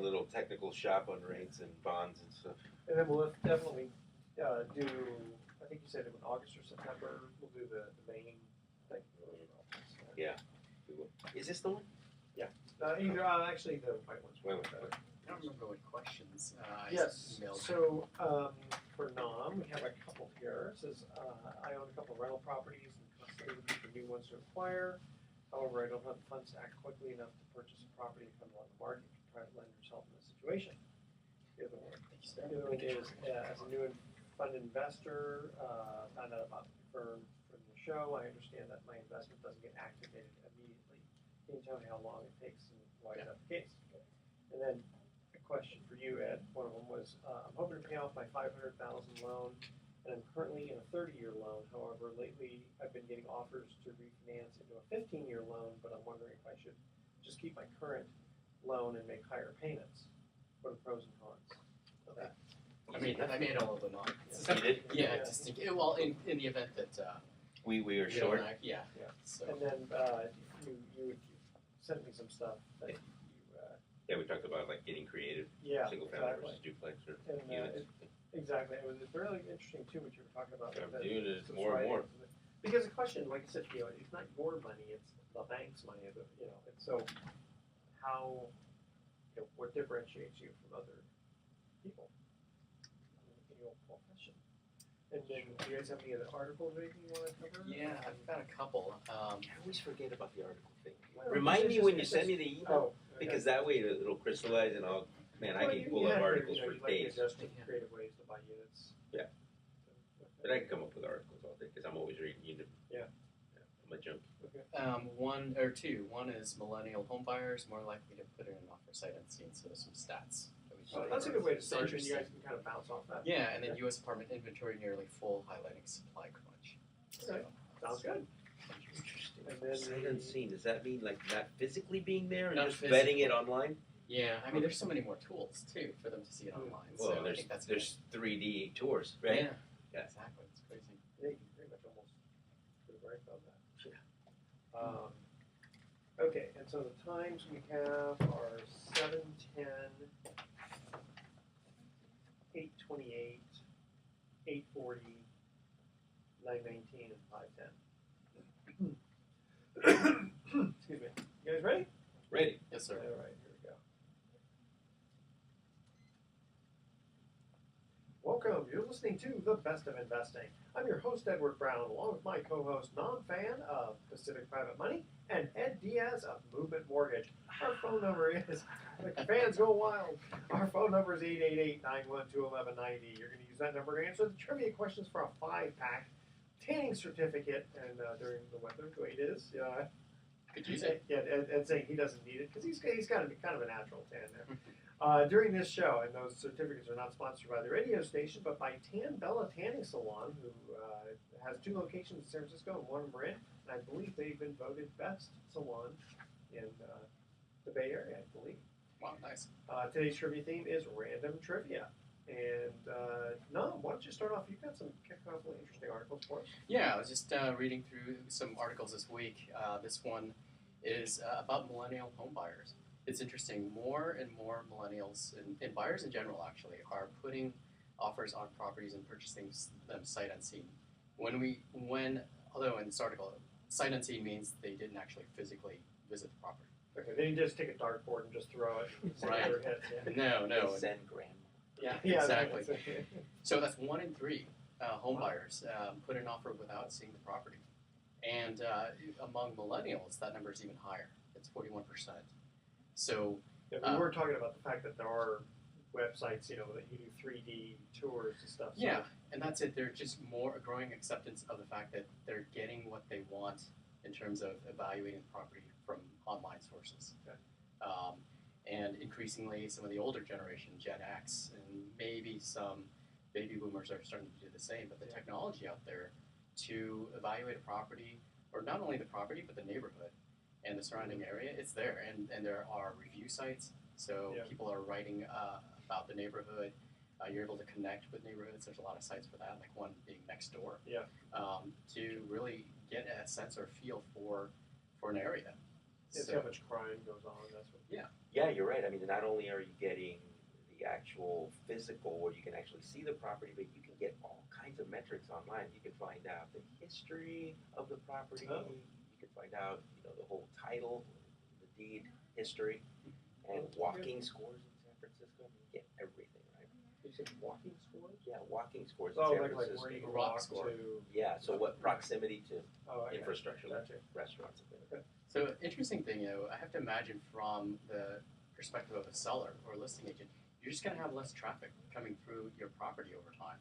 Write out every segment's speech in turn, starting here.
little technical shop on rates and bonds and stuff. And then we'll definitely do, I think you said in August or September, we'll do the main thing. Yeah. Is this the one? Yeah. Actually, the white one's Wait. I don't remember what questions Yes. emailed. So for NOM, we have a couple here. It says, I own a couple of rental properties and constantly looking for new ones to acquire. However, I don't have the funds to act quickly enough to purchase a property and come on the market. Can private lenders help in this situation? The other one is, as a new fund investor, found out about the firm from the show. I understand that my investment doesn't get activated immediately. Can you tell me how long it takes and why is that the case? And then a question for you, Ed. One of them was, I'm hoping to pay off my $500,000 loan, and I'm currently in a 30-year loan. However, lately I've been getting offers to refinance into a 15-year loan, but I'm wondering if I should just keep my current loan and make higher payments. What are the pros and cons of that? I made all of them up. You did? Yeah, just well, in the event that We were short. yeah. So And then you sent me some stuff that you, Yeah, we talked about like getting creative, yeah, single family exactly. versus duplex or And, units. exactly. It was really interesting too what you were talking about. Yeah, with the dude, it's some more and more. writings. Because the question, like I said, it's not your money; it's the bank's money. And so how, what differentiates you from other people in your profession? And then, do you guys have any other articles or anything you want to cover? yeah, I've got a couple. I always forget about the article thing. Well, Remind me it's when you just- send me the email, Oh, because that way it'll crystallize and I can pull up articles for days. Just creative ways to buy units. Yeah. But I can come up with articles all day because I'm always reading unit. Yeah. I'm a junkie. One or two. One is millennial home buyers more likely to put in an offer sight unseen. So there's some stats. That we So can that's a cover. good way to It's start, and you interesting. guys can kind of bounce off that. Yeah, and then U.S. apartment inventory nearly full, highlighting supply crunch. Okay. Sounds good. Interesting. And then Sight unseen. Does that mean like not physically being there and Not just vetting physically. it online? Yeah, I mean, there's so many more tools too for them to see it online. Well, so I there's think that's there's 3D tours, good. right? Yeah, Yeah. exactly. It's crazy. Yeah, you can pretty much almost put a break on that. Okay, and so the times we have are 7:10, 8:28, 8:40, 9:19, and 5:10. Excuse me. You guys ready? Ready. Yes, sir. All right, here we go. Welcome. You're listening to The Best of Investing. I'm your host, Edward Brown, along with my co-host, non-fan of Pacific Private Money, and Ed Diaz of Movement Mortgage. Our phone number is, the fans go wild. Our phone number is 888-912-1190. You're going to use that number to answer the trivia questions for a 5-pack tanning certificate. And during the weather, the way it is, Could use it. yeah, Ed saying he doesn't need it because he's got to be kind of a natural tan there. During this show, and those certificates are not sponsored by the radio station, but by Tan Bella Tanning Salon, who has 2 locations in San Francisco and 1 in Marin, and I believe they've been voted best salon in the Bay Area, I believe. Wow, nice. Today's trivia theme is random trivia. And no, why don't you start off? You've got some really interesting articles for us. Yeah, I was just reading through some articles this week. This one is about millennial home buyers. It's interesting. More and more millennials and buyers in general actually are putting offers on properties and purchasing them sight unseen. Although in this article, sight unseen means they didn't actually physically visit the property. Okay, then you just take a dartboard and just throw it. Right. Your head, yeah. No. Send grandma. Yeah, exactly. That's So that's 1 in 3 home buyers put an offer without seeing the property. And among millennials, that number is even higher. It's 41%. So yeah, we were talking about the fact that there are websites, that you do 3D tours and stuff. So yeah, and that's it. There's just a growing acceptance of the fact that they're getting what they want in terms of evaluating the property from online sources. Okay. And increasingly, some of the older generation, Gen X, and maybe some baby boomers are starting to do the same. But the technology out there to evaluate a property, or not only the property, but the neighborhood and the surrounding area, it's there. And there are review sites, so people are writing about the neighborhood. You're able to connect with neighborhoods. There's a lot of sites for that, like one being Nextdoor, to really get a sense or feel for an area. It's how much crime goes on. That's what. Yeah, you're right. I mean, not only are you getting the actual physical where you can actually see the property, but you can get all kinds of metrics online. You can find out the history of the property. Oh. You can find out, the whole title, the deed history, and walking scores in San Francisco. You get everything, right? You said walking scores? Yeah, walking scores in Oh, San like Francisco. where you can Rock walk score. to. Yeah, so what proximity to Oh, okay. infrastructure, like Gotcha. restaurants and things. So interesting thing, I have to imagine from the perspective of a seller or a listing agent, you're just going to have less traffic coming through your property over time.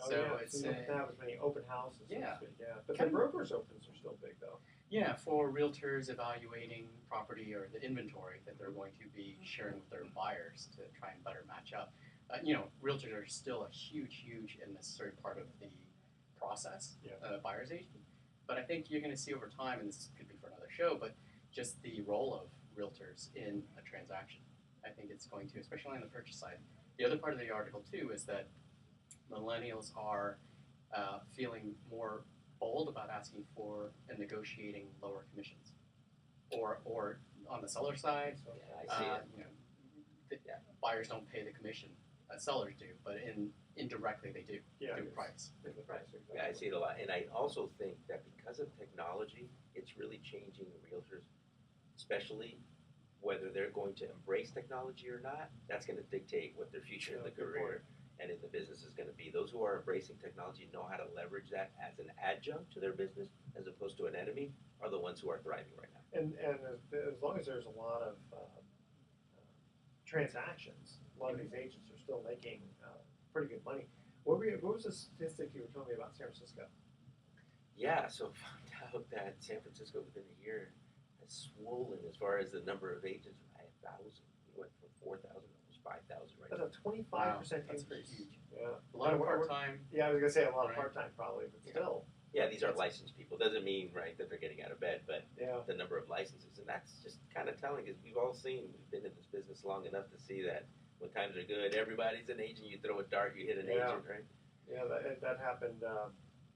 Oh, So yeah. it's so you don't have as many open houses. So Yeah. to speak, yeah. But Kind the of- brokers' opens are still big, though. yeah, for realtors evaluating property or the inventory that they're going to be sharing with their buyers to try and better match up. Realtors are still a huge and necessary part of the process, Yeah. buyer's agent. But I think you're going to see over time, and this could be for another show, but just the role of realtors in a transaction. I think it's going to, especially on the purchase side. The other part of the article too is that millennials are feeling more bold about asking for and negotiating lower commissions, or on the seller side, So, Yeah, I see it. the Yeah. buyers don't pay the commission, sellers do, but indirectly they do yeah. through it's- price. it's the price, exactly. Yeah, I see it a lot. And I also think that because of technology, it's really changing realtors, especially whether they're going to embrace technology or not. That's going to dictate what their future in Yeah, the good career and in the business is going to be. Those who are embracing technology know how to leverage that as an adjunct to their business as opposed to an enemy are the ones who are thriving right now. And as long as there's a lot of transactions, a lot of these agents are still making pretty good money. What was the statistic you were telling me about San Francisco? Yeah, so found out that San Francisco within a year has swollen as far as the number of agents by 1,000. We went from 4,000 to almost 5,000 right now. That's a 25% That's increase. huge. Yeah. A lot of We're- part-time. Yeah, I was gonna say a lot of Right. part-time probably, but still. Yeah, these are licensed people. Doesn't mean, right, that they're getting out of bed, but Yeah. the number of licenses. And that's just kind of telling because we've all seen, we've been in this business long enough to see that when times are good, everybody's an agent. You throw a dart, you hit an Yeah. agent, right? Yeah, that happened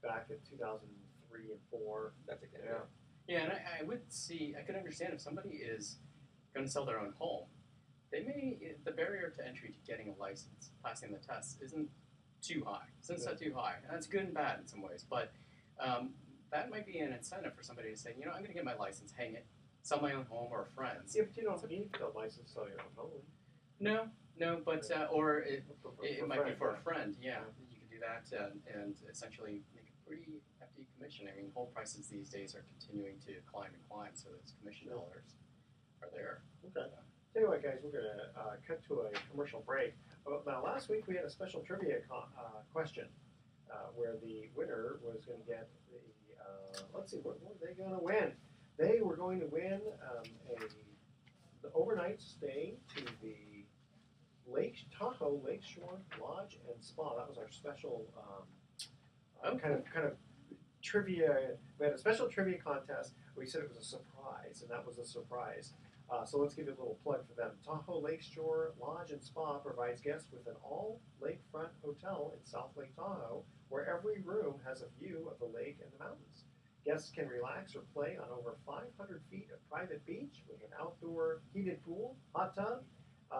back in 2003 and 4. That's exactly Yeah. it. Yeah, and I could understand if somebody is going to sell their own home, the barrier to entry to getting a license, passing the test, isn't too high. It's not set too high. And that's good and bad in some ways, but that might be an incentive for somebody to say, I'm going to get my license, hang it, sell my own home or friends. Yeah, but you don't need the license to sell your own home. No, but or it For might be friends, for a yeah. friend. Yeah, you could do that and essentially make a pretty hefty commission. I mean, home prices these days are continuing to climb and climb, so those commission Sure. dollars are there. Okay. Tell you what, guys, we're going to cut to a commercial break. Now, last week we had a special trivia question where the winner was going to get the, let's see, what were they going to win? They were going to win the overnight stay to the Lake Tahoe Lakeshore Lodge and Spa. That was our special kind of trivia. We had a special trivia contest. We said it was a surprise, and that was a surprise. So let's give you a little plug for them. Tahoe Lakeshore Lodge and Spa provides guests with an all lakefront hotel in South Lake Tahoe, where every room has a view of the lake and the mountains. Guests can relax or play on over 500 feet of private beach with an outdoor heated pool, hot tub.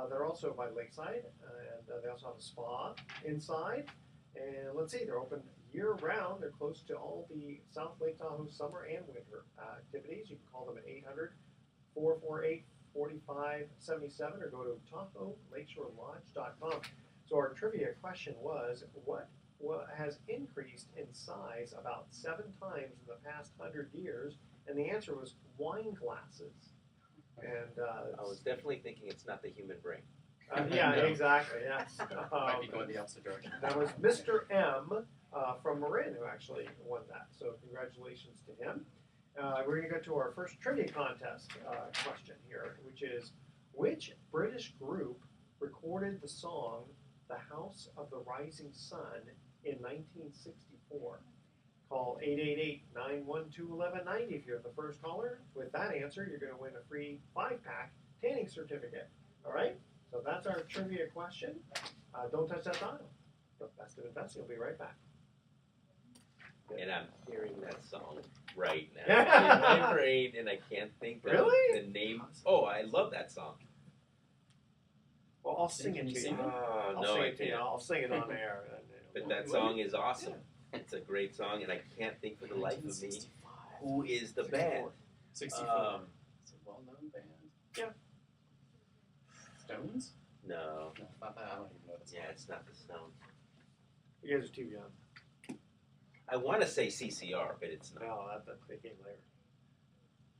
They're also by lakeside, and they also have a spa inside. And let's see, they're open year-round. They're close to all the South Lake Tahoe summer and winter activities. You can call them at 800-448-4577 or go to TahoeLakeshoreLodge.com. So our trivia question was, what has increased in size about 7 times in the past 100 years? And the answer was wine glasses. And I was definitely thinking it's not the human brain. yeah, No. exactly. Yes. Might be going the opposite direction. That was Mr. M from Marin who actually won that. So congratulations to him. We're going to go to our first trivia contest question here, which is, which British group recorded the song "The House of the Rising Sun" in 1964? Call 888-912-1190 if you're the first caller. With that answer, you're going to win a free 5-pack tanning certificate. All right? So that's our trivia question. Don't touch that dial. The best of investing. We'll be right back. And I'm hearing that song right now in my brain, and I can't think of Really? the name. Oh, I love that song. Well, I'll sing Can it you to sing you. it? I'll No, sing I it to you. can't. I'll sing it on air. But that song is awesome. It's a great song, and I can't think for the life of me 1965. who is the band. 64. It's a well-known band. Yeah. Stones? No, No, it's not that. I don't even know the song. yeah, it's not the Stones. You guys are too young. I want to say CCR, but it's not. No, they came later.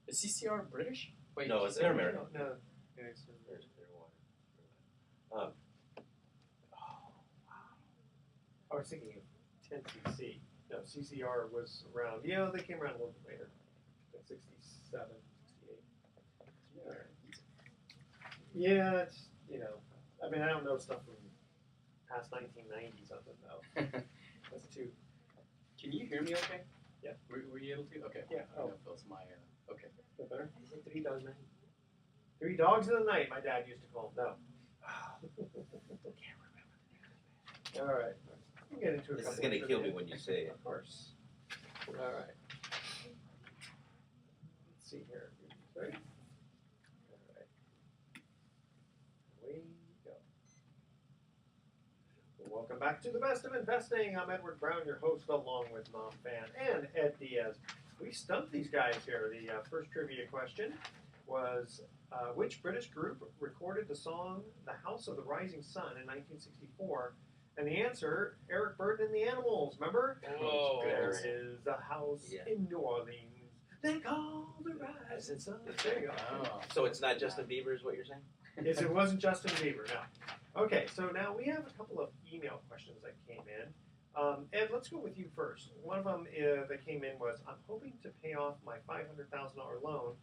Is CCR British? Wait, No, it's they're American. No. Yeah, it's, There's water. I was thinking of 10cc. No, CCR was around. Yeah, they came around a little bit later. Like 67, 68. Yeah, it's, I mean, I don't know stuff from past 1990 something, though. That's too. Can you hear me okay? Yeah. Were you able to? Okay. Yeah. I know Phil's my, okay. Is that better? Is it 3 Dogs Night? 3 Dogs in the Night, my dad used to call them. No. All right. We'll get into a This couple is going to of kill me trivia. when you say it. Of course. All right. Let's see here. Ready? All right. Away we go. Well, welcome back to the Best of Investing. I'm Edward Brown, your host, along with Mom Fan and Ed Diaz. We stumped these guys here. The first trivia question was, which British group recorded the song "The House of the Rising Sun" in 1964? And the answer, Eric Burden and the Animals. Remember? Oh, There is a house Yeah. in New Orleans they call the Rising Sun. There you go. Oh. So it's not Justin Bieber, is what you're saying? Yes, it wasn't Justin Bieber, no. Okay, so now we have a couple of email questions that came in. Ed, let's go with you first. One of them that came in was, I'm hoping to pay off my $500,000 loan,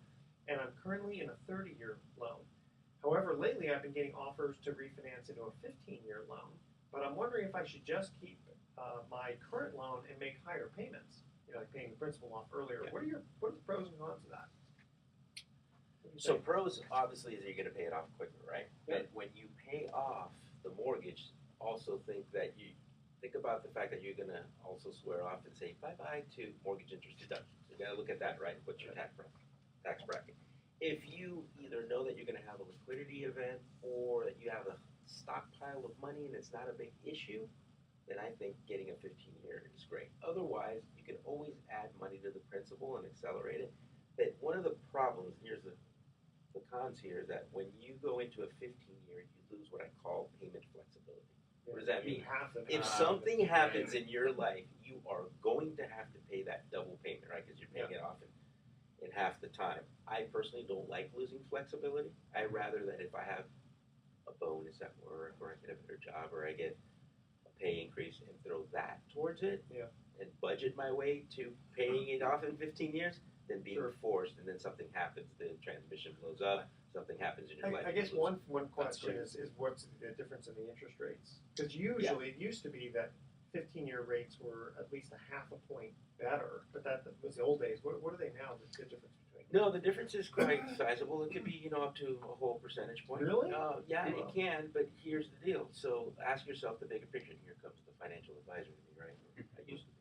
and I'm currently in a 30-year loan. However, lately I've been getting offers to refinance into a 15-year loan, but I'm wondering if I should just keep my current loan and make higher payments, like paying the principal off earlier. Yeah. What are the pros and cons of that? What do you So think? pros, obviously, is you're going to pay it off quicker, right? Yeah. But when you pay off the mortgage, also think about the fact that you're going to also swear off and say bye-bye to mortgage interest deduction. So you got to look at that, right? What's your tax bracket? If you either know that you're going to have a liquidity event or that you have a stockpile of money and it's not a big issue, then I think getting a 15-year is great. Otherwise, you can always add money to the principal and accelerate it. But one of the problems, here's the cons here, is that when you go into a 15-year, you lose what I call payment flexibility. What does that mean? You have to If something happens in your life, you are going to have to pay that double payment, right? Because you're paying it off in half the time. I personally don't like losing flexibility. I'd rather that if I have a bonus at work or I get a better job or I get a pay increase and throw that towards it and budget my way to paying it off in 15 years than being forced and then something happens, the transmission blows up, something happens in your life. I guess you lose one question is what's the difference in the interest rates? Because usually it used to be that 15-year rates were at least a half a point better, but that was the old days. What are they now? The difference between? No, the difference is quite sizable. It could be, up to a whole percentage point. Really? Yeah, it can, but here's the deal. So ask yourself the bigger picture. Here comes the financial advisor to me, right? I used to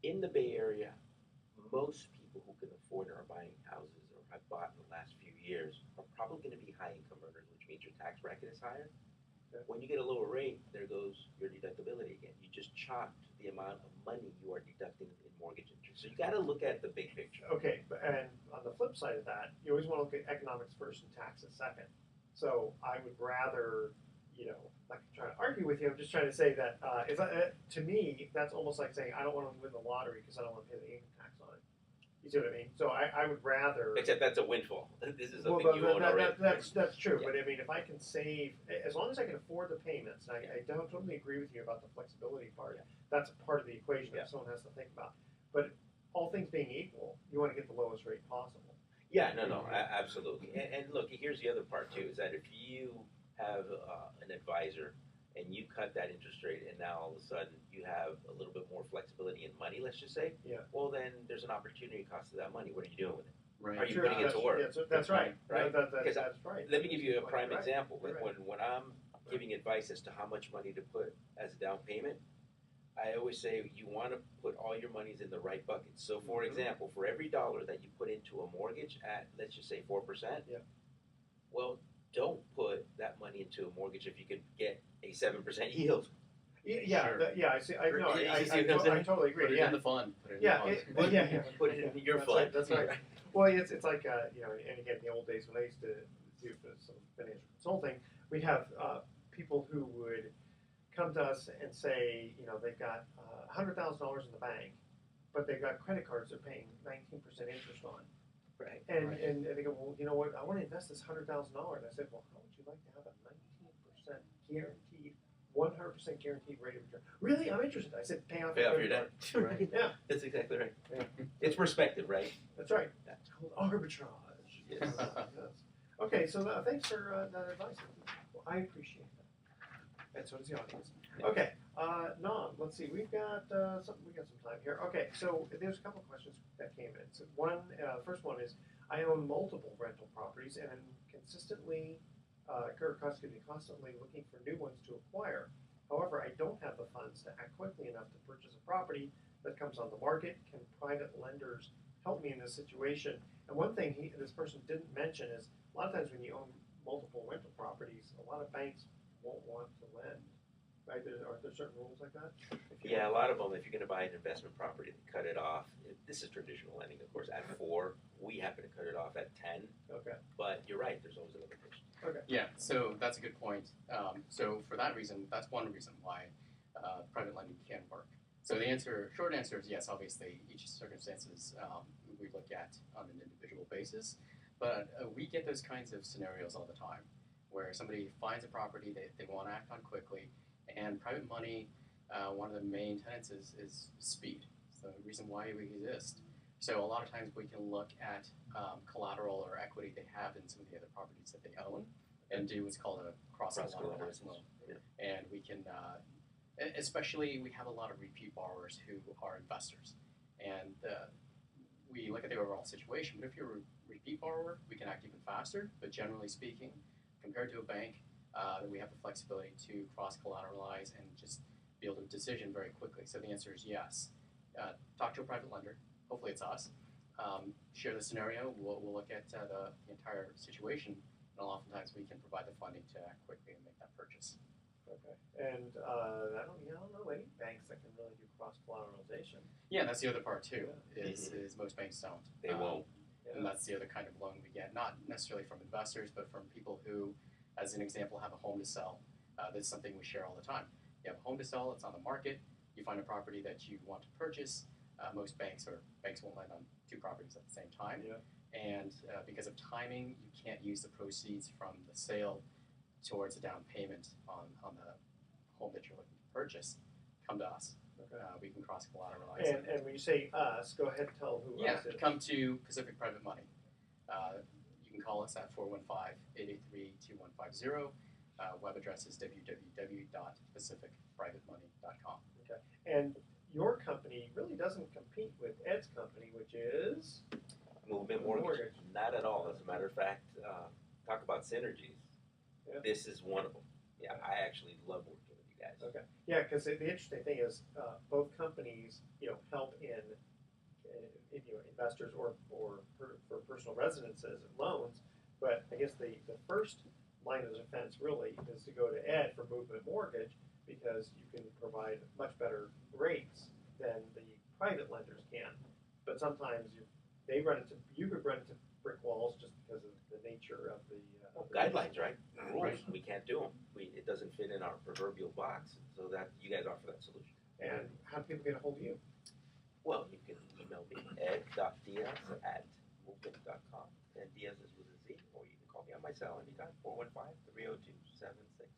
be. In the Bay Area, most people who can afford or are buying houses or have bought in the last few years are probably going to be high income earners, which means your tax bracket is higher. Okay. When you get a lower rate, there goes your deductibility again. You just chopped the amount of money you are deducting in mortgage interest. So you got to look at the big picture. Okay, and on the flip side of that, you always want to look at economics first and taxes second. So I would rather, like trying to argue with you, I'm just trying to say that to me, that's almost like saying I don't want to win the lottery because I don't want to pay the income tax on it. You see what I mean? So I would rather. Except that's a windfall. This is something Well, you own already. that's true. Yeah. But I mean, if I can save, as long as I can afford the payments, and I don't totally agree with you about the flexibility part. Yeah. That's part of the equation that Yeah. someone has to think about. But all things being equal, you want to get the lowest rate possible. Yeah, no, absolutely. And look, here's the other part too: is that if you have an advisor and you cut that interest rate, and now all of a sudden you have a little bit more flexibility in money, let's just say. Yeah. Well, then there's an opportunity cost to that money. What are you doing with it? Right. Are you Sure, putting it to work? That's right. Right? No, that's 'Cause right. Let me give you a You're prime right. example. You're right. When I'm giving advice as to how much money to put as a down payment, I always say you want to put all your monies in the right buckets. So, for Mhm. example, for every dollar that you put into a mortgage at, let's just say 4%, Yeah. well, don't put that money into a mortgage if you could get a 7% yield. Yeah, Sure. yeah, I see. I know. You I see what I'm saying? totally Put agree. it Yeah, in the fund. Put it in yeah, the it, fund. yeah. Put it in your That's fund. right, that's right. Well, it's like you know, and again, the old days when I used to do some financial consulting, we'd have people who would come to us and say, you know, they've got $100,000 in the bank, but they've got credit cards they're paying 19% interest on. Right. And, Right. and they go, well, you know what? I want to invest this $100,000. I said, well, how would you like to have a 19% guaranteed, 100% guaranteed rate of return? Really, I'm interested. I said, pay off Pay off your credit debt. card. Right. Yeah, That's exactly right. Yeah. It's perspective, right? that's right. Yeah. It's called arbitrage. Yes. Yes. Okay, so thanks for that advice. Well, I appreciate that. And so does the audience. Yeah. Okay, Nom, let's see. We got some time here. Okay, so there's a couple of questions that came in. So first one is, I own multiple rental properties and am constantly looking for new ones to acquire. However, I don't have the funds to act quickly enough to purchase a property that comes on the market. Can private lenders help me in this situation? And one thing this person didn't mention is a lot of times when you own multiple rental properties, a lot of banks won't want to lend. Right? Are there certain rules like that? Yeah, a lot of them, if you're going to buy an investment property, they cut it off. This is traditional lending, of course, at 4. We happen to cut it off at 10. Okay. But you're right, there's always a limitation. Okay. Yeah, so that's a good point. So for that reason, that's one reason why private lending can work. So the short answer is yes. Obviously, each circumstances we look at on an individual basis, but we get those kinds of scenarios all the time, where somebody finds a property they want to act on quickly, and private money. One of the main tenets is speed. It's the reason why we exist. So a lot of times we can look at collateral or equity they have in some of the other properties that they own, and do what's called a cross-collateralized loan. Yeah. And we can, especially we have a lot of repeat borrowers who are investors, and we look at the overall situation. But if you're a repeat borrower, we can act even faster. But generally speaking, compared to a bank, we have the flexibility to cross-collateralize and just be able to decision very quickly. So the answer is yes. Talk to a private lender. Hopefully it's us. Share the scenario. We'll look at the entire situation, and oftentimes we can provide the funding to act quickly and make that purchase. Okay. And I don't know any banks that can really do cross-collateralization. Yeah, that's the other part too. Yeah. Is most banks don't. They won't. And that's the other kind of loan we get, not necessarily from investors, but from people who, as an example, have a home to sell. That's something we share all the time. You have a home to sell, it's on the market, you find a property that you want to purchase. Most banks won't lend on 2 properties at the same time. Yeah. And because of timing, you can't use the proceeds from the sale towards a down payment on the home that you're looking to purchase. Come to us. Okay. We can cross-collateralize. And when you say us, go ahead and tell who Yeah, us is. come to Pacific Private Money. You can call us at 415-883-2150. Web address is www.pacificprivatemoney.com. Okay. And your company really doesn't compete with Ed's company, which is Movement mortgage. Not at all. As a matter of fact, talk about synergies. Yeah. This is one of them. Yeah, I actually love working with you guys. Okay. Yeah, because the interesting thing is both companies, help in investors or for personal residences and loans. But I guess the first line of defense really is to go to Ed for movement mortgage, because you can provide much better rates than the private lenders can. But sometimes you could run into brick walls just because of the nature of the Guidelines, right? Rules. Right. We can't do them. It doesn't fit in our proverbial box. So that you guys offer that solution. And how do people get a hold of you? Well, you can email me, ed.diaz@movement.com. And Diaz is with a Z, or you can call me on my cell anytime, 415-302-7613.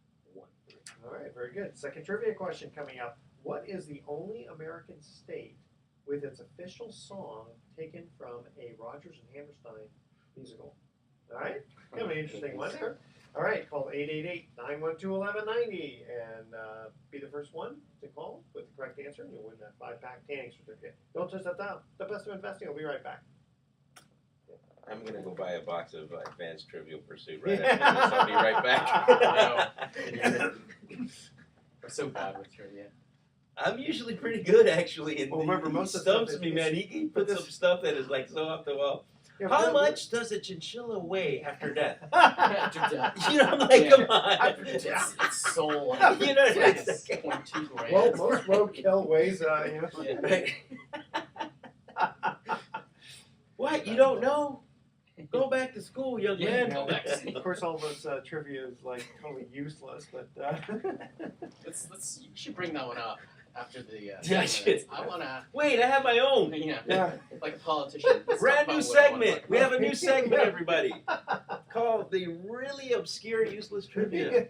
All right, very good. Second trivia question coming up. What is the only American state with its official song taken from a Rodgers and Hammerstein musical? All right, kind of an interesting one there. All right, call 888-912-1190 and be the first one to call with the correct answer, and you'll win that 5-pack tanning certificate. Don't touch that down. The best of investing. I'll be right back. I'm going to go buy a box of Advanced Trivial Pursuit right after this. I'll be right back. We're so bad with trivia. I'm usually pretty good, actually. And Well, remember, he most of the stumps stuff me, is- man. He but puts this- some stuff that is like so off the wall. Yeah, How but- much does a chinchilla weigh after death? After death. You know, I'm like, Yeah. come on. It's soul. You know, it's it's like- 0.2 grams. Well, most roadkill weighs, Yeah. Right. What? You don't know? Go back to school, young Yeah, man. go back to school. Of course, all this trivia is like totally useless, but Let's. You should bring that one up after the. Yeah, I 10 should. minutes. I wanna. Wait, I have my own. yeah. Like a politician. Let's Brand talk new about what I wanna segment. talk We about. have a new segment, everybody. Called the really obscure, useless trivia.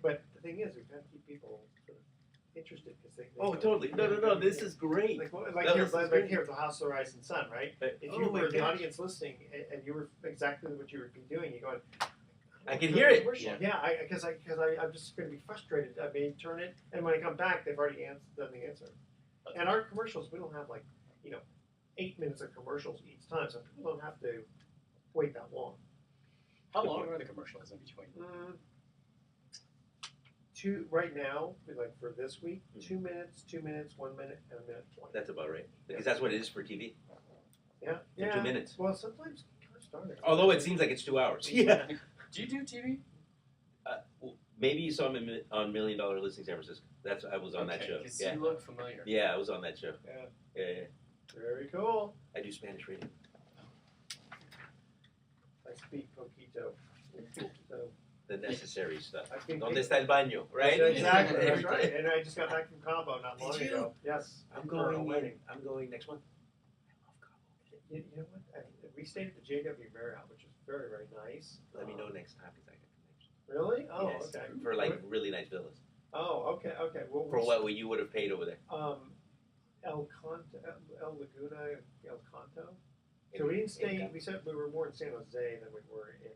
But the thing is, we've got to keep people sort of interested because they. Oh, totally. No. This is great. Like, No, here, this is like great. here at the House of the Rising Sun, right? If Oh you my were in the gosh. audience listening and you were exactly what you would be doing, you're going. I can hear it. Commercial. Yeah. Because I'm just going to be frustrated. I may turn it, and when I come back, they've already done the answer. And our commercials, we don't have 8 minutes of commercials each time, so people don't have to wait that long. How long are the commercials in between? Two right now, like for this week, Mhm. 2 minutes, 2 minutes, 1 minute, and a minute 20. That's about right. Because that's what it is for TV. Yeah, For 2 minutes. Well, sometimes it kind of started. Although it seems like it's 2 hours. Yeah. Do you do TV? Maybe you saw me on $1 Million Listing San Francisco. I was on that show. Because Yeah. you look familiar. Yeah, I was on that show. Yeah, Yeah. very cool. I do Spanish radio. I speak poquito. So The necessary stuff. I speak. Donde está el baño, right? Exactly. That's Everything. right. And I just got back from Cabo not long Did you? ago. Yes. I'm for a going wedding. I'm going next month. You know what? We stayed at the JW Marriott, which is very, very nice. Let me know next time because I got connections. Really? Oh, Yes, okay. For like really nice villas. Oh, okay, okay. Well, For what you would have paid over there. El Laguna, El Canto. So we didn't stay. We said we were more in San Jose than we were in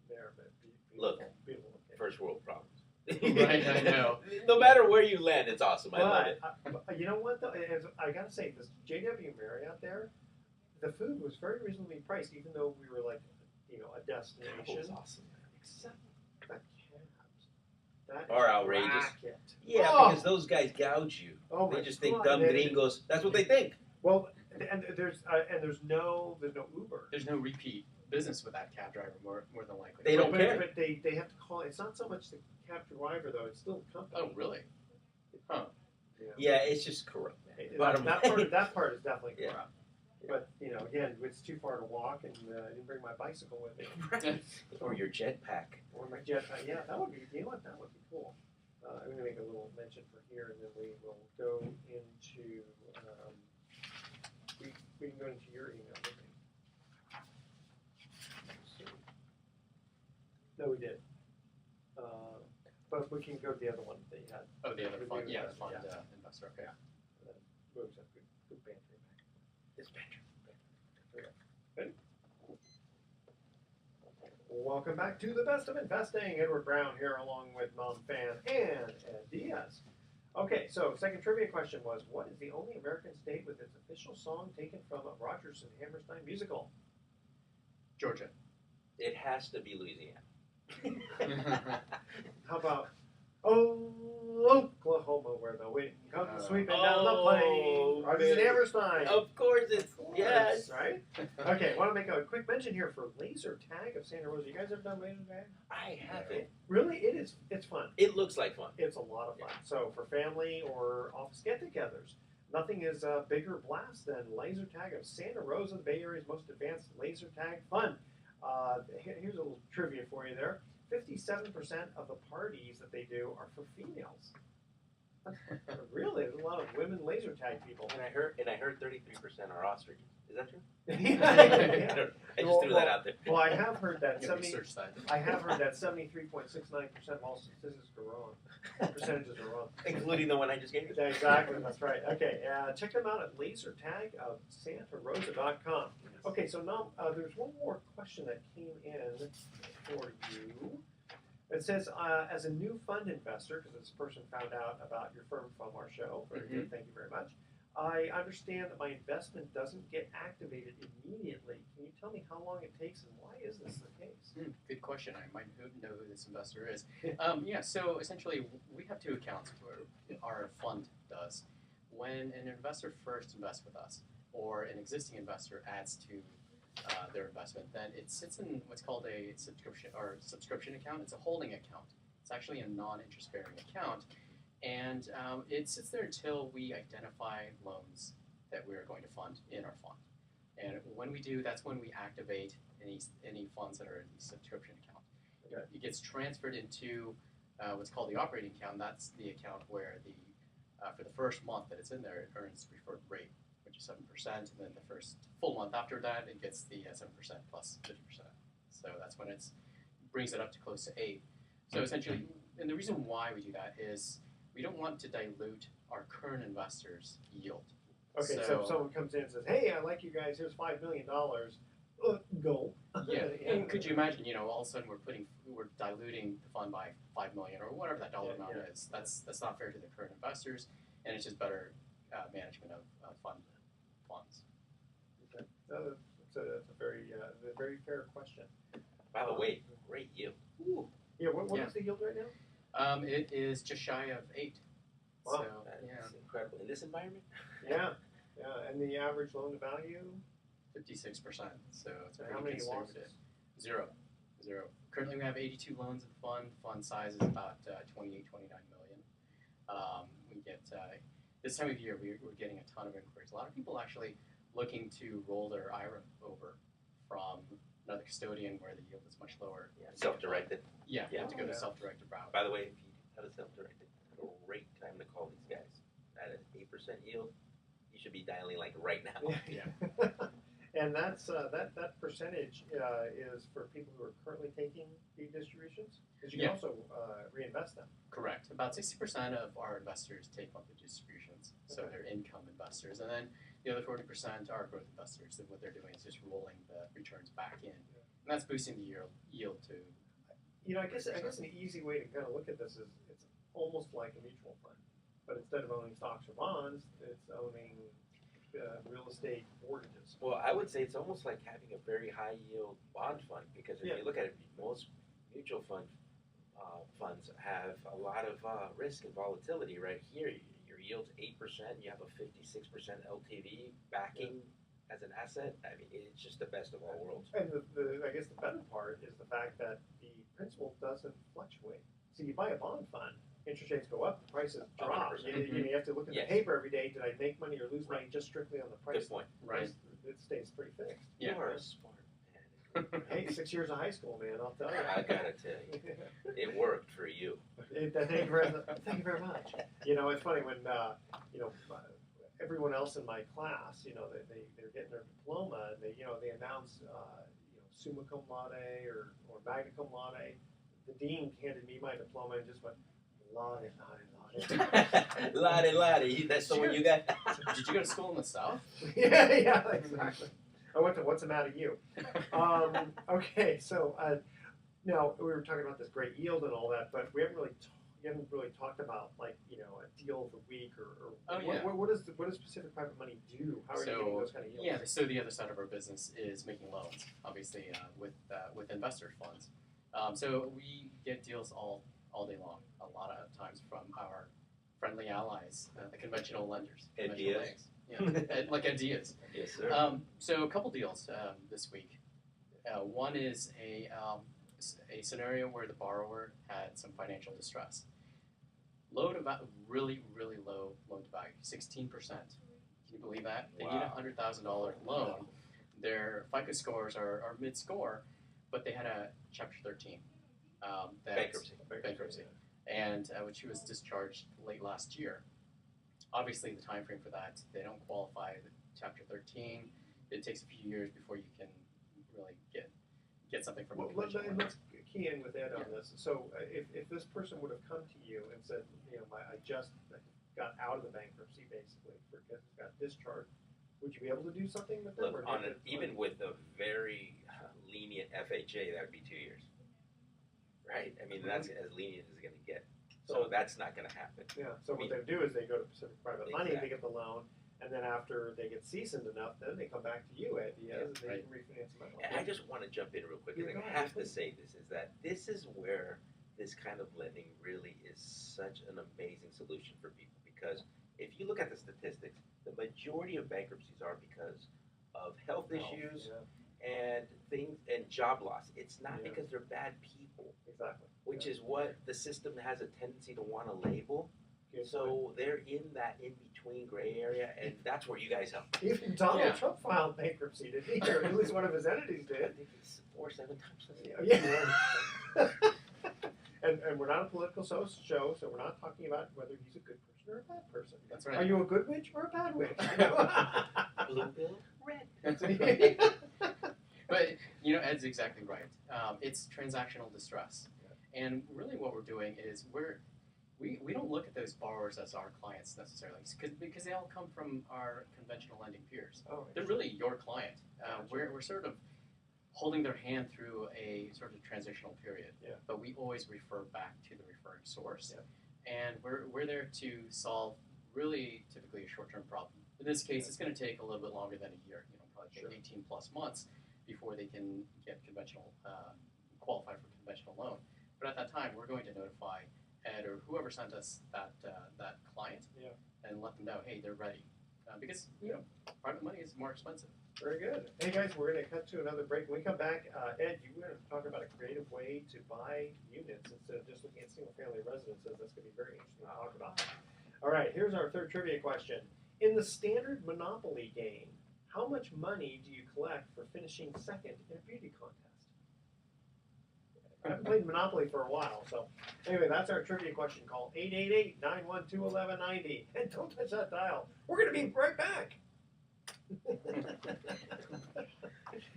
there, but Look, beautiful. Location. First world problems. Right, I know. No matter where you land, it's awesome. I love it. But you know what though? I gotta say, this JW Marriott there, the food was very reasonably priced, even though we were like, a It destination. was awesome. Except the cabs. That Are is outrageous. racket. Yeah, Oh! because those guys gouge you. Oh They my just think God, dumb they- gringos. That's what they think. Well, and there's no Uber. There's no repeat business with that cab driver, more than likely. They don't but, care. But they have to call. It's not so much the cab driver though. It's still the company. Oh, really? Huh. Yeah, it's just corrupt, man. That, Bottom that line. part is definitely Yeah. corrupt. But again, it's too far to walk, and I didn't bring my bicycle with me Or your jetpack. or my jetpack. Yeah, that would be. You know what? That would be cool. I'm gonna make a little mention for here, and then we will go into. We can go into your email. With me. No, we did. But we can go to the other one that you had. Oh, the other fund, Yeah, the fund yeah. investor. Okay. Moves up. Good banter. It's better. Welcome back to the best of investing. Edward Brown here, along with Mom Fan and Ed Diaz. Okay, so second trivia question was: what is the only American state with its official song taken from a Rodgers and Hammerstein musical? Georgia. It has to be Louisiana. How about Oklahoma, where the wind comes sweeping down the plain? Rodgers and man. Hammerstein. Of course it's yes. Right? Okay, want to make a quick mention here for laser tag of Santa Rosa. You guys ever done laser tag? I have it. Really, it's fun. It looks like fun. It's a lot of fun. So for family or office get-togethers, nothing is a bigger blast than laser tag of Santa Rosa, the Bay Area's most advanced laser tag fun. Here's a little trivia for you there. 57% of the parties that they do are for females. Really, there's a lot of women laser tag people. And I heard 33% are ostriches. Is that true? Yeah. I just threw that out there. Well, I have heard that I'm gonna research that. I have heard that 73.69% of all statistics are wrong. Percentages are wrong. Including the one I just gave you. Yeah, exactly, that's right. Okay, check them out at lasertagofsantarosa.com. Okay, so now there's one more question that came in for you. It says, as a new fund investor, because this person found out about your firm from our show, very good, thank you very much. I understand that my investment doesn't get activated immediately. Can you tell me how long it takes and why is this the case? Good question. I might know who this investor is. So essentially, we have two accounts where our fund does. When an investor first invests with us, or an existing investor adds to their investment, then it sits in what's called a subscription account. It's a holding account. It's actually a non-interest bearing account, and it sits there until we identify loans that we are going to fund in our fund. And when we do, that's when we activate any funds that are in the subscription account. Okay. It gets transferred into what's called the operating account. That's the account where for the first month that it's in there, it earns the preferred rate, which is 7%, and then the first full month after that, it gets the 7% plus 50%. So that's when it brings it up to close to 8. So essentially, and the reason why we do that is we don't want to dilute our current investors' yield. Okay, so if someone comes in and says, "Hey, I like you guys. Here's $5 million. Go." Yeah. And could you imagine? All of a sudden we're diluting the fund by $5 million or whatever that dollar amount is. That's not fair to the current investors, and it's just better management of funds. Okay. That's a very fair question. By the way, great yield. Ooh. Yeah. What is the yield right now? It is just shy of 8. Wow. So, That's incredible. In this environment? Yeah. And the average loan to value? 56%. So it's And pretty how many conservative. losses? Zero. Currently, we have 82 loans in the fund. Fund size is about 28, 29 million. We get this time of year we're getting a ton of inquiries. A lot of people actually looking to roll their IRA over from another custodian where the yield is much lower. Yeah, self-directed. Yeah, you have to go Yeah. the self-directed route. By the way, if you have a self-directed, great time to call these guys. At an 8% yield, you should be dialing like right now. Yeah. And that's that percentage is for people who are currently taking the distributions, because you can also reinvest them. Correct. About 60% of our investors take monthly distributions, so Okay. they're income investors, and then the other 40% are growth investors. And what they're doing is just rolling the returns back in, and that's boosting the yield to. I guess an easy way to kind of look at this is it's almost like a mutual fund, but instead of owning stocks or bonds, it's owning real estate mortgages. Well, I would say it's almost like having a very high yield bond fund, because if you look at it, most mutual funds have a lot of risk and volatility. Right here, your yield's 8%. You have a 56% LTV backing as an asset. I mean, it's just the best of all worlds. And I guess the better part is the fact that the principal doesn't fluctuate. So you buy a bond fund, interest rates go up, the prices drop. 100%. You have to look at the paper every day. Did I make money or lose money just strictly on the price? Good point. Right. It stays pretty fixed. You are a smart man. Hey, 6 years of high school, man, I'll tell you. I gotta tell you, it worked for you. Thank you very much. It's funny when everyone else in my class, they're getting their diploma, and they announce summa cum laude or magna cum laude. The dean handed me my diploma and just went laude. Lottie, that's the one you got. Did you go to school in the South? yeah, exactly. I went to What's the Matter You? Okay, so now we were talking about this great yield and all that, but we haven't really talked about like a deal of the week or what does Pacific Private Money do? How are you getting those kind of yields? Yeah, so the other side of our business is making loans, obviously with investor funds. So we get deals all day long, a lot of times from our friendly allies, the conventional lenders. And conventional Diaz. banks. Yeah, like at Diaz. Yes, sir. So a couple deals this week. One is a scenario where the borrower had some financial distress. Really, really low loan to value, 16%. Can you believe that? They need a $100,000 loan. Their FICO scores are mid-score, but they had a Chapter 13. Bankruptcy. And which was discharged late last year. Obviously, the time frame for that, they don't qualify the Chapter 13. It takes a few years before you can really get something from a conventional lender. Let's key in with Ed on this. So if this person would have come to you and said, I just got out of the bankruptcy basically because it got discharged, would you be able to do something with them? Look, even with a very lenient FHA, that would be 2 years. Right? I mean, that's as lenient as it's going to get. So that's not going to happen. Yeah. So what they do is they go to Pacific Private Money, they get the loan, And then after they get seasoned enough, then they come back to you, Ed Diaz, and they right. can refinance them out. And I just want to jump in real quick, Yeah, because go I ahead, have to please. say this, is that this is where this kind of lending really is such an amazing solution for people. Because if you look at the statistics, the majority of bankruptcies are because of health issues and things and job loss. It's not Yeah. because they're bad people, Exactly. which is what the system has a tendency to want to label. Good So they're in that in-between gray area, and that's where you guys help. Even Donald Yeah. Trump filed bankruptcy, didn't he? Or at least one of his entities I did. think it's 4 or 7 times. Yeah. And we're not a political show, so we're not talking about whether he's a good person or a bad person. That's Are right. you a good witch or a bad witch? Blue bill, red. But Ed's exactly right. It's transactional distress, and really what we're doing is we don't look at those borrowers as our clients necessarily, because they all come from our conventional lending peers. Oh, They're really your client. Gotcha. We're sort of holding their hand through a sort of transitional period. Yeah. But we always refer back to the referring source, Yeah. and we're there to solve really typically a short-term problem. In this case, it's going to take a little bit longer than a year. Probably take Sure. 18 plus months before they can get qualify for conventional loan. But at that time, we're going to notify Ed or whoever sent us that client, and let them know, hey, they're ready, because private money is more expensive. Very good. Hey guys, we're going to cut to another break. When we come back, Ed, you were going to talk about a creative way to buy units instead of just looking at single-family residences. That's going to be very interesting to talk about. All right, here's our third trivia question. In the standard Monopoly game, how much money do you collect for finishing second in a beauty contest? I haven't played Monopoly for a while, so anyway, that's our trivia question. Call 888-912-1190. And don't touch that dial. We're going to be right back.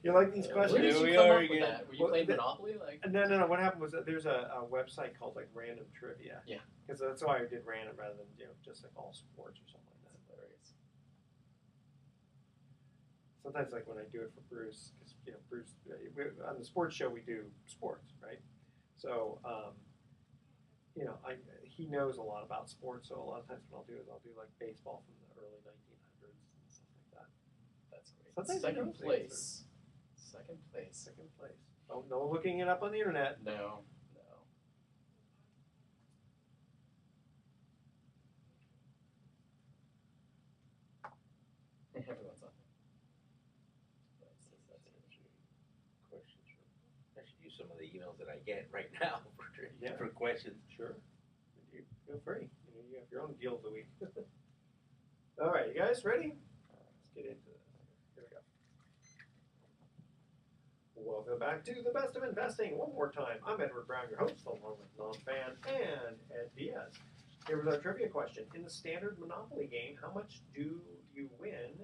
You like these Where questions? did Here you we come are up with again. that? Were you Well, playing the- Monopoly? No. What happened was that there's a website called like Random Trivia. Yeah. Because that's why I did random rather than just like all sports or something like that. That's hilarious. Sometimes like when I do it for Bruce, because Bruce on the sports show we do sports, right? So he knows a lot about sports. So a lot of times what I'll do is I'll do like baseball from the early 1900s and stuff like that. That's great. Sometimes I Second don't think place. Second place. Second place. Oh, no looking it up on the internet. No. Everyone's on there. Questions. I should use some of the emails that I get right now for questions. Sure. You feel free. You have your own deal of the week. All right, you guys ready? Let's get into this. Here we go. Welcome back to the Best of Investing. One more time, I'm Edward Brown, your host, along with Nom Fan and Ed Diaz. Here was our trivia question. In the standard Monopoly game, how much do you win,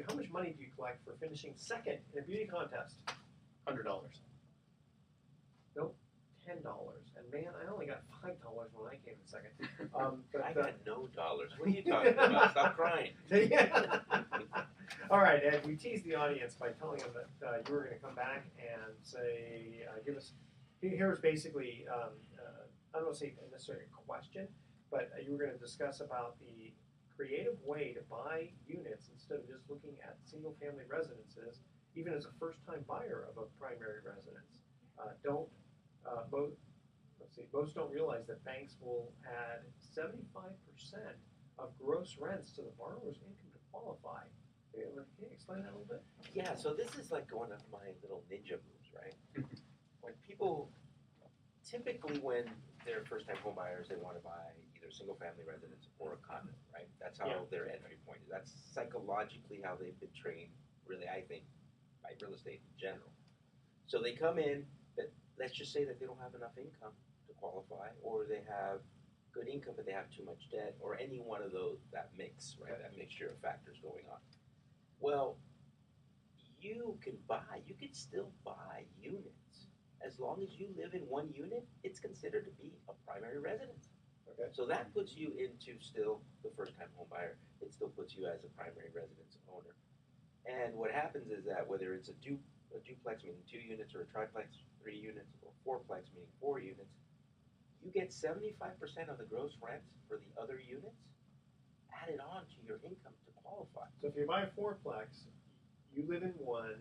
how much money do you collect for finishing second in a beauty contest? $100. Nope, $10. And man, I only got $5 when I came in second. I got no dollars. What are you talking about? Stop crying. Yeah. All right, Ed, we teased the audience by telling them that you were going to come back and say, give us, here's basically, I don't want to say necessarily a question, but you were going to discuss about the creative way to buy units instead of just looking at single-family residences, even as a first-time buyer of a primary residence. Most don't realize that banks will add 75% of gross rents to the borrower's income to qualify. Can you explain that a little bit? Yeah, so this is like going up my little ninja moves, right? When people, typically when they're first-time home buyers, they want to buy either a single-family residence or a condo, right? That's how their entry point is. That's psychologically how they've been trained, really, I think, by real estate in general. So they come in, but let's just say that they don't have enough income to qualify, or they have good income but they have too much debt, or any one of those, that mix, right? That mixture of factors going on. Well, you can still buy units. As long as you live in one unit, it's considered to be a primary residence. Okay. So that puts you into still the first-time home buyer. It still puts you as a primary residence owner. And what happens is that whether it's a duplex, meaning 2 units, or a triplex, 3 units, or fourplex, meaning 4 units, you get 75% of the gross rents for the other units, added on to your income to qualify. So if you buy a fourplex, you live in one,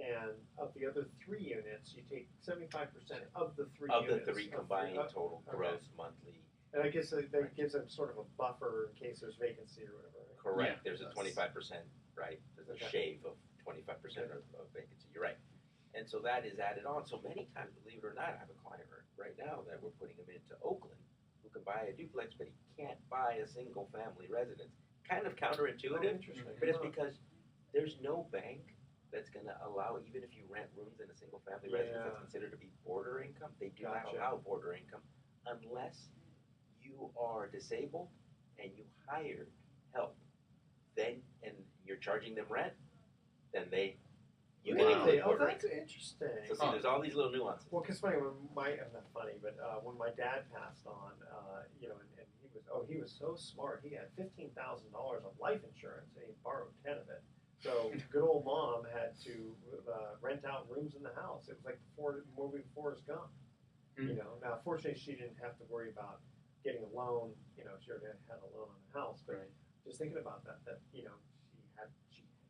and of the other 3 units, you take 75% of the 3 Of the units. three combined total okay. gross monthly. And I guess that gives them sort of a buffer in case there's vacancy or whatever. Right? Correct. Yeah, There's a 25%, right? There's a Okay. shave of 25% of vacancy. You're right. And so that is added on. So many times, believe it or not, I have a client right now that we're putting him into Oakland who can buy a duplex, but he can't buy a single family residence. Kind of counterintuitive, Interesting. but it's because there's no bank that's going to allow, even if you rent rooms in a single family residence that's considered to be border income, they do not Gotcha. allow border income unless you are disabled and you hired help. Then, and you're charging them rent, then you can Really? include Oh, border that's income. interesting. So see, there's all these little nuances. Well, because funny, when not funny, but when my dad passed on, and he was so smart. He had $15,000 of life insurance, and he borrowed 10 of it. So good old mom had to rent out rooms in the house. It was like the movie Forrest Gump. Mm-hmm. Now fortunately she didn't have to worry about getting a loan. She already had a loan on the house, but Right. just thinking about that she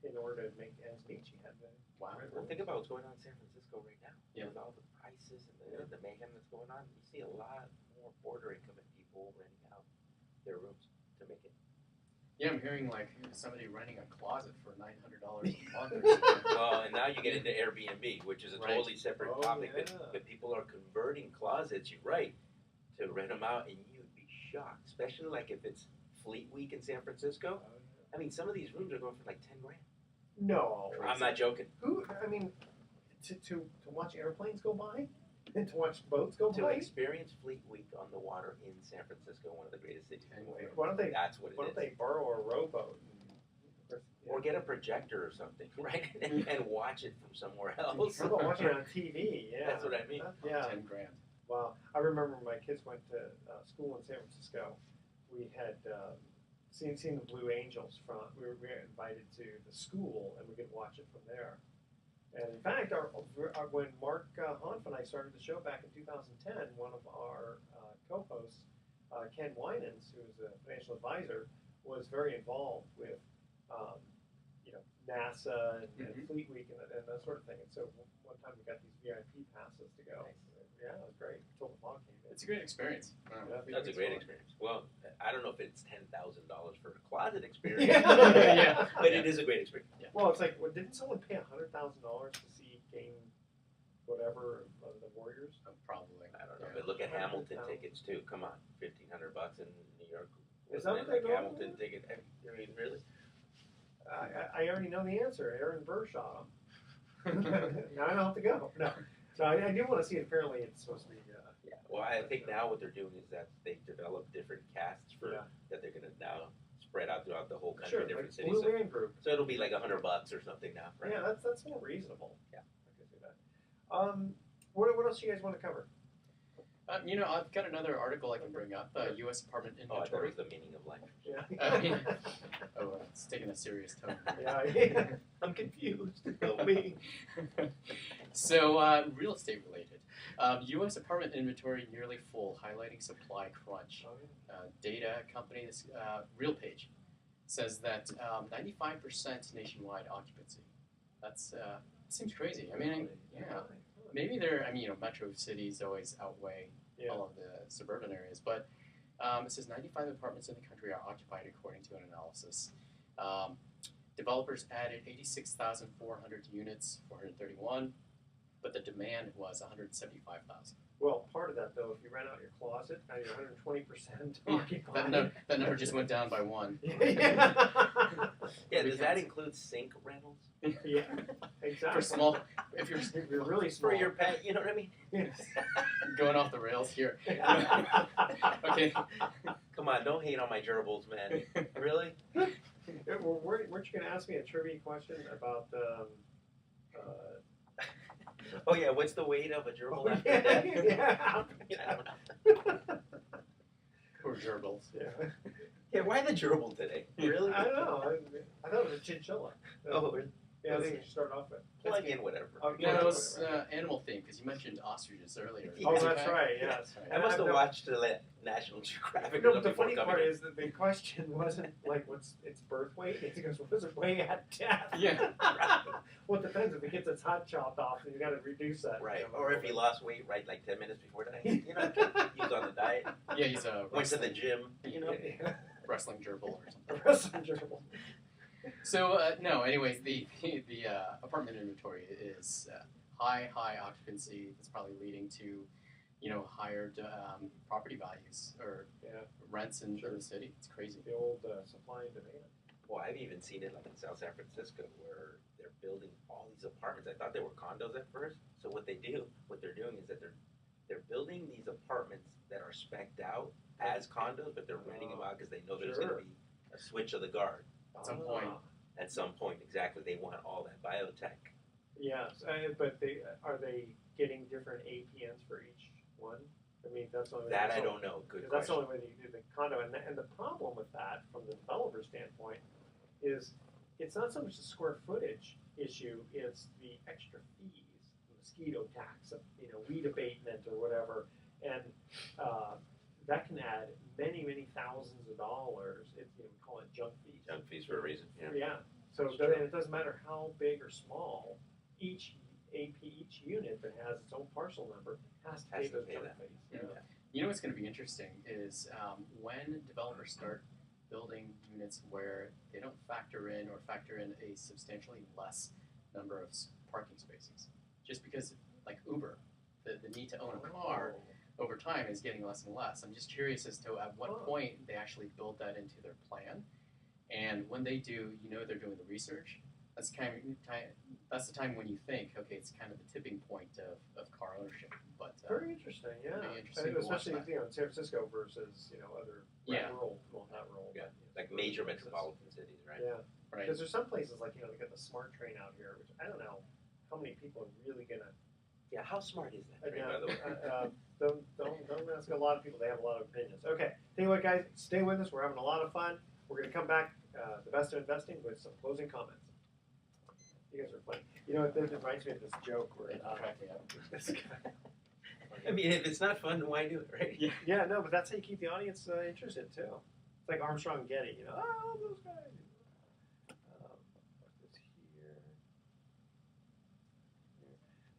in order to make ends meet, she had to. Wow. Well, think about what's going on in San Francisco right now. Yeah. With all the prices and the mayhem that's going on. You see a lot more border income and people renting out their rooms to make it. Yeah, I'm hearing like somebody renting a closet for $900 a month or something. Well, and now you get into Airbnb, which is a Right. totally separate Oh, topic. yeah. But people are converting closets, you're right, to rent them out, and you'd be shocked, especially like if it's Fleet Week in San Francisco. I mean, some of these rooms are going for like 10 grand. No, I'm not joking. Who? I mean, to watch airplanes go by, and to watch boats go To by. experience Fleet Week on the water in San Francisco, one of the greatest cities in the world. Why don't they? That's what it Why is. don't they borrow a rowboat? Or get a projector or something, right? And watch it from somewhere else. How about watching it on TV? Yeah, That's what I mean. Yeah. 10 grand. Well, I remember when my kids went to school in San Francisco. We had seen the Blue Angels from. We were invited to the school, and we could watch it from there. And in fact, when Mark Hanf and I started the show back in 2010, one of our co-hosts, Ken Winans, who is a financial advisor, was very involved with NASA and Fleet Week and that sort of thing. And so one time we got these VIP passes to go. Nice. Yeah, it was great until the fog came in. It's a great experience. Wow. Yeah, That's a it's great fun. experience. Well, I don't know if it's $10,000 for a closet experience, Yeah. but it is a great experience. Well, it's like, didn't someone pay $100,000 to see Game whatever of the Warriors? Probably. I don't know, Yeah. but look at Hamilton 100,000. tickets too. Come on, $1,500 in New York. Is that what Wasn't it they're like going Hamilton with? ticket? I mean, really? I already know the answer. Aaron Burr shot him. Now I don't have to go. No. So I do want to see it. Apparently, it's supposed to be. Yeah. Well, I think now what they're doing is that they develop different casts for that they're gonna now spread out throughout the whole country, Sure, different like cities. Blue So, Man Group. so it'll be like $100 or something now, right? Yeah, that's more reasonable. Yeah. I could see that. What else do you guys want to cover? I've got another article I can bring up. U.S. apartment Oh, I thought it inventory. was the meaning of life. Yeah. It's taking a serious tone. Yeah. I'm confused. Help me. So, real estate related. U.S. apartment inventory nearly full, highlighting supply crunch. Data company, RealPage, says that 95% nationwide occupancy. That's seems crazy. I mean, yeah, maybe metro cities always outweigh all of the suburban areas, but it says 95 apartments in the country are occupied according to an analysis. Developers added 86,400 units, 431, but the demand was 175,000. Well, part of that though, if you rent out your closet, now you're 120% occupied. That number just went down by one. Yeah. Yeah, does that include sink rentals? Yeah, exactly. For small, if you're If you're really small. For your pet, you know what I mean? going off the rails here. Yeah. Okay. Come on, don't hate on my gerbils, man. Really? Weren't you going to ask me a trivia question about Oh yeah, what's the weight of a gerbil after yeah, death? yeah. Or gerbils. Yeah. Yeah, why the gerbil today? Really? I don't know. I thought it was a chinchilla. Oh, Yeah, I think you should start off with. Plug in whatever. Oh, No, yeah, it was whatever. animal theme because you mentioned ostriches earlier. Yeah. Oh, Is it that's okay? right, yes. Right. I must have No. watched National Geographic. No, or but the something funny before part coming is that the question wasn't like what's its birth weight. It's because what's it weigh at death? Yeah. Well, it depends. If it gets its head chopped off, then you got to reduce that. in. Right. you know, Or a if he little lost weight right like 10 minutes before that. He was on the diet. Yeah, he's a Went to the wrestling, gym. You know. bit. Yeah. wrestling gerbil or something. The rest of the gerbil. So no, anyways, the apartment inventory is high occupancy. That's probably leading to, higher property values or Yeah, rents in Sure. the city. It's crazy. the old supply and demand. Well, I've even seen it like in South San Francisco where they're building all these apartments. I thought they were condos at first. So what they're doing is that they're building these apartments that are spec'd out as condos, but they're renting them out because they know there's Sure. going to be a switch of the guard At some point. at some point. Exactly, they want all that biotech. Yes, but are they getting different APNs for each one? I mean, that's the only way. That I don't know. Good Because that's the question. only way that you do the condo, and the problem with that, from the developer standpoint, is it's not so much the square footage issue; it's the extra fees, mosquito tax, weed abatement or whatever, and that can add many thousands of dollars. We call it junk fees. Junk fees for a reason. Yeah. Yeah. So That's and true. it doesn't matter how big or small each unit that has its own parcel number has to pay Has to those pay junk that. fees. Yeah. You know what's going to be interesting is when developers start building units where they don't factor in a substantially less number of parking spaces. Just because, like Uber, the need to own a car over time is getting less and less. I'm just curious as to at what point they actually build that into their plan. And when they do, they're doing the research. That's that's the time when you think, okay, it's kind of the tipping point of car ownership. But Very interesting, yeah. It'll be interesting to watch Especially that. in San Francisco versus other Yeah. rural, well not rural, Yeah. but, Like major metropolitan cities, right? Yeah, right, because there's some places like they got the smart train out here, which I don't know how many people are really gonna. Yeah. How smart is that train, Yeah, by the way? don't ask a lot of people. They have a lot of opinions. Okay, tell you what, guys, stay with us. We're having a lot of fun. We're gonna come back, the best of investing, with some closing comments. You guys are funny. This reminds me of this joke where It cracked me up. this guy. I mean, if it's not fun, then why do it, right? Yeah. Yeah, no, but that's how you keep the audience interested too. It's like Armstrong and Getty, oh, those guys. What's this here?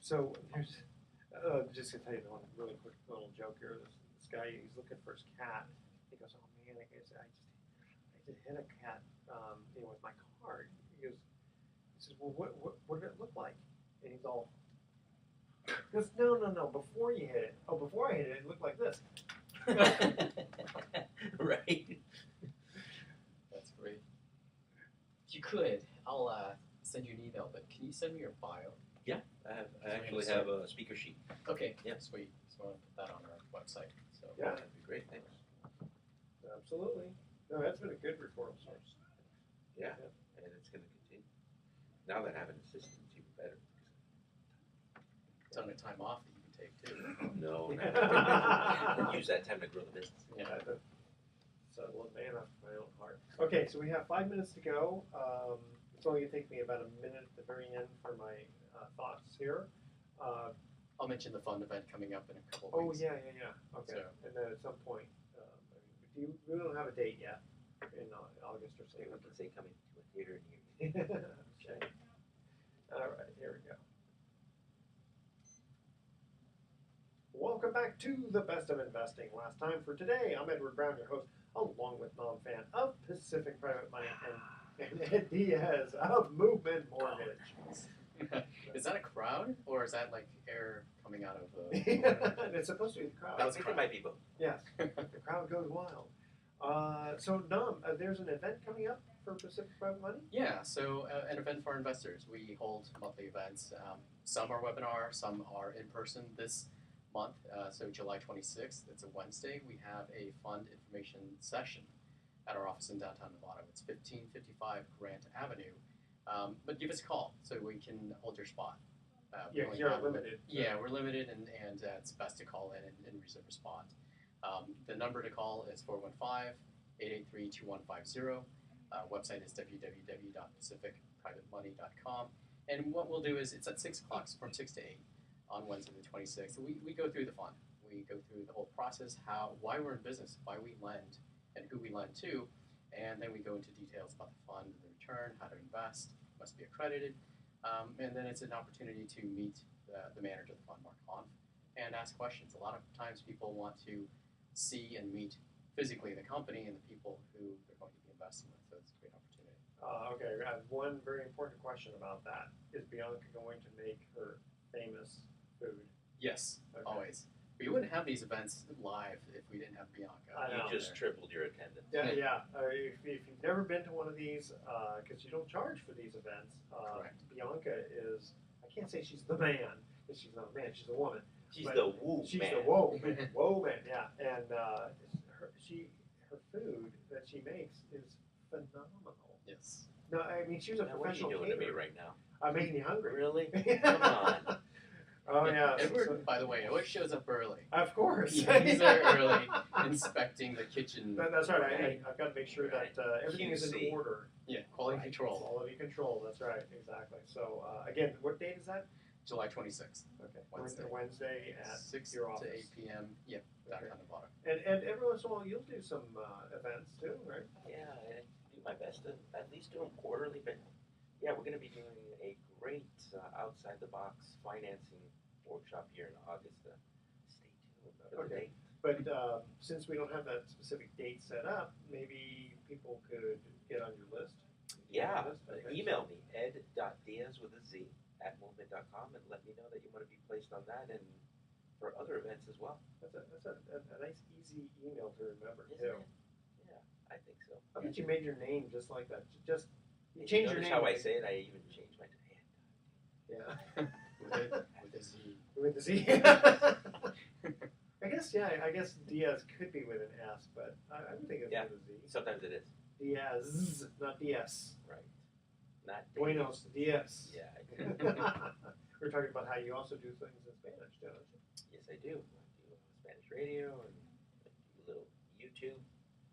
So there's, just to tell you one really quick little joke here. This guy, he's looking for his cat. He goes, oh man, I just hit a cat, with my car. He says, well, what did it look like? And he's all. He goes, no. Before you hit it. Oh, before I hit it, it looked like this. Right. That's great. If you could, I'll send you an email, but can you send me your bio? I actually have a speaker sheet. Okay, Yeah. sweet. So I want to put that on our website. So Yeah. That'd be great. Thanks. Absolutely. No, that's been a good referral source. Yeah. And it's going to continue. Now that I have an assistant, it's even better. it's on a time off that you can take too. No. Use that time to grow the business. Yeah. So a little man after my own heart. Okay, so we have 5 minutes to go. It's only going to take me about a minute at the very end for my thoughts here. I'll mention the fund event coming up in a couple of Oh weeks. yeah. Okay, So- and then at some point, we don't have a date yet in August or Okay, we something. can say coming to a theater near you. Okay. All right, here we go. Welcome back to the Best of Investing. Last time for today, I'm Edward Brown, your host, along with Nom Fan of Pacific Private Money and Ed Diaz of Movement Mortgage. Is that a crowd or is that like air coming out of It's supposed to be the crowd. I think it might be both. Yes, the crowd goes wild. So Nom, there's an event coming up for Pacific Private Money? Yeah, so an event for investors. We hold monthly events. Some are webinar, some are in person this month. So July 26th, it's a Wednesday, we have a fund information session at our office in downtown Nevada. It's 1555 Grant Avenue. But give us a call so we can hold your spot. We Yeah, only you're have- limited. Yeah, we're limited, and it's best to call in and reserve a spot. The number to call is 415-883-2150. Website is www.pacificprivate privatemoney.com. And what we'll do is it's at 6 o'clock, from 6 to 8 on Wednesday the 26th. We go through the fund. We go through the whole process, why we're in business, why we lend, and who we lend to. And then we go into details about the fund, the return, how to invest, must be accredited. And then it's an opportunity to meet the manager of the fund, Mark Honf, and ask questions. A lot of times people want to see and meet physically the company and the people who they're going to be investing with, so it's a great opportunity. Okay, I have one very important question about that. Is Bianca going to make her famous food? Yes, Okay. always. We wouldn't have these events live if we didn't have Bianca. I know. You just tripled your attendance. Yeah. If you've never been to one of these, because you don't charge for these events, Correct. Bianca is, I can't say she's the man, because she's not a man, she's a woman. She's But the woo She's man. the whoa man, whoa man, yeah. And her food that she makes is phenomenal. Yes. No, I mean, she was a Now, what are you professional doing to me caterer. right now? I'm making you hungry. Really? Come on. Oh yeah. Edward, by the way, always shows up early. Of course. He's there early, inspecting the kitchen. That's right. Right. I've got to make sure that everything is in QC. order. Yeah, quality control. Quality control. That's right. Exactly. So again, what date is that? July 26th, Okay. Wednesday. Wednesday at 6 your to office. 8 p.m. Yeah, back Okay. on the bottom. And every once in a while you'll do some events too, right? Yeah, I do my best to at least do them quarterly, but yeah, we're going to be doing a great outside the box financing workshop here in August. Stay tuned. Another Okay. date. But since we don't have that specific date set up, maybe people could get on your list. Yeah, Okay. email me, ed.diaz with a Z at movement.com, and let me know that you want to be placed on that and for other events as well. That's a nice, easy email to remember Isn't too. it? Yeah, I think so. I bet you made your name just like that. Just you Did change you your notice name. how I say it? I even changed my name. Yeah. With a Z. With the Z. I guess Diaz could be with an S, but I would think it's Yeah. with a Z. Sometimes it is. Diaz, not Diaz. Right. Not Buenos Diaz. Yeah, We're talking about how you also do things in Spanish, don't you? yes, I do. I do Spanish radio and I do a little YouTube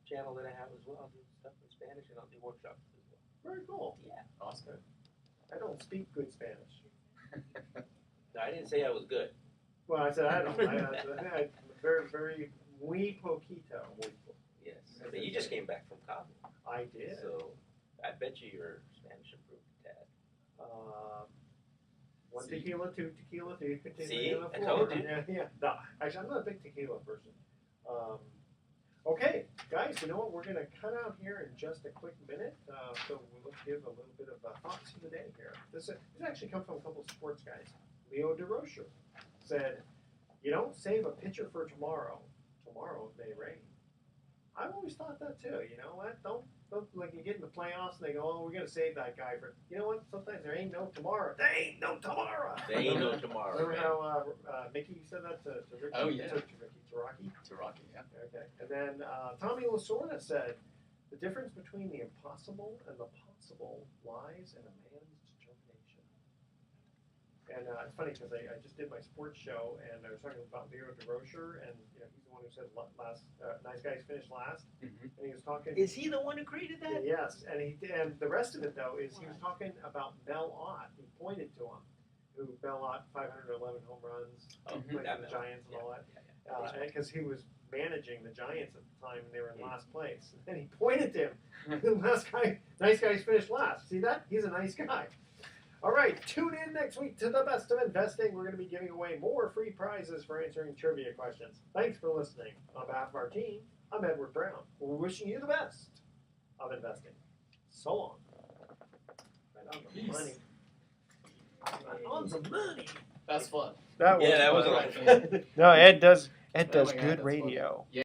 channel that I have as well. I do stuff in Spanish and I'll do workshops as well. Very cool. Yeah. Awesome. I don't speak good Spanish. No, I didn't say I was good. Well, I said I don't. I very, very muy poquito. Yes. But you just came back from Cabo. I did. So I bet you your Spanish improved a tad. One See? tequila, two tequila, three tequila. See? on the I floor. told you. Yeah. No, actually, I'm not a big tequila person. Okay, guys, you know what? We're going to cut out here in just a quick minute. So we'll give a little bit of thoughts of the day here. This actually comes from a couple of sports guys. Leo DeRocher said, "You don't save a pitcher for tomorrow. Tomorrow it may rain." I've always thought that too. You know what? Don't like you get in the playoffs and they go, "Oh, we're gonna save that guy for." You know what? Sometimes there ain't no tomorrow. There ain't no tomorrow. There ain't no tomorrow. Remember man. how Mickey said that to Ricky? Oh, yeah. To Ricky, to Rocky. To Rocky, yeah. Okay. And then Tommy Lasorda said, "The difference between the impossible and the possible lies in a man's determination." And it's funny because I just did my sports show and I was talking about Leo DeRocher, and he's the one who said nice guys finish last, Mm-hmm. and he was talking. Is he the one who created that? Yes, and the rest of it though is he was talking about Mel Ott. He pointed to him, who Mel Ott 511 home runs, Oh, played that for the Mel. Giants and all that. Yeah. Because he was managing the Giants at the time and they were in last place. And he pointed to him. Nice guys finished last. See that? He's a nice guy. All right, tune in next week to The Best of Investing. We're going to be giving away more free prizes for answering trivia questions. Thanks for listening. On behalf of our team, I'm Edward Brown. We're wishing you the best of investing. So long. Right on the money. Right on the money. That's fun. That Yeah, that was a fun. lot of fun. No, Ed does Oh my God, good that's radio. funny. Yeah.